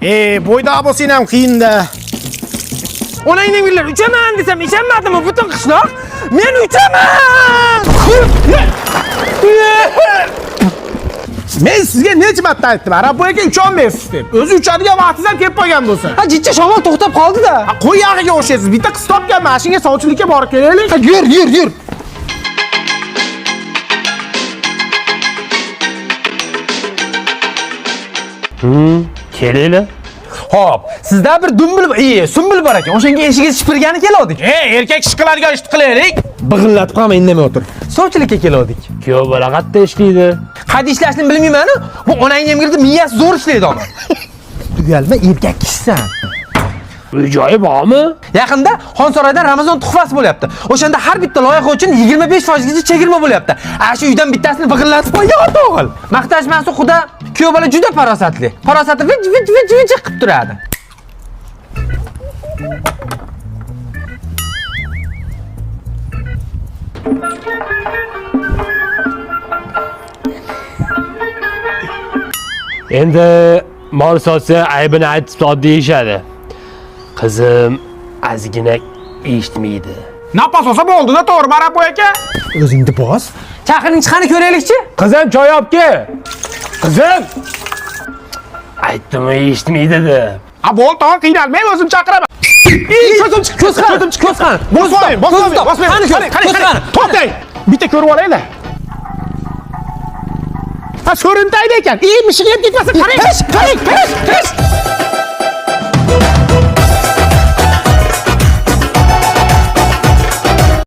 Bo'yda bo'lsang ham qiyin-da. Onangning birlar uchaman desam ishonmadimi butun qishloq? Men uchaman! Men sizga necha marta aytdim, Araboyaga ucholmaysiz deb. O'zi uchadigan vaqtingiz ham kelib qolgan bo'lsa. Ha, jichcha shamol to'xtab qoldi-da. Qo'y yog'iga o'xshaysiz. Bitta qiz topgan mashinaga sovchilikka borib kelaylik. Yur. Kelaylik. Xo'p, sizda bir sumbul bor ekan. O'shanga eshigingiz shipirgani keldik. Erkak ish qiladigan ishni qilaylik. Big'illatib qolmay indamay o'tir. Sovchilikka keldik. Kuyov bola qayerda ishlaydi? Qayerda ishlashni bilmayman-ku. Bu onangning ham kirdi, miyasi zo'r ishlaydi ama. Uyalma, erkak kishisan. Uy-joyi bormi? Yaqinda Xonsaroydan Ramazon tuhfasi bo'lyapti. O'shanda har bitta loyiha uchun 25% gacha chegirma bo'lyapti. Shu uydan bittasini big'illatib qo'ygan o'g'il. Maqtashmansa, xudo kuyov bola juda farosatli. Farosati vij qilib turadi. Endi mol sotsa aybini aytib sot deyishadi. Qizim ozgina eshitmaydi. Napas olsa bo'ldi-da, to'g'rimi Araboy aka? O'zingni bos. Chaqiring chiqani ko'raylikchi. Qizim choy olib kel. Qizim. Aytdim eshitmaydi deb. Bo'l, tog'a qiynalmay o'zim chaqiraman. Ko'zim chiq. Bosmang. Qani. To'xtang. Bitta ko'rib olaylik. So'rintaydi ekan. Mishiga ham ketmasin. Qarang.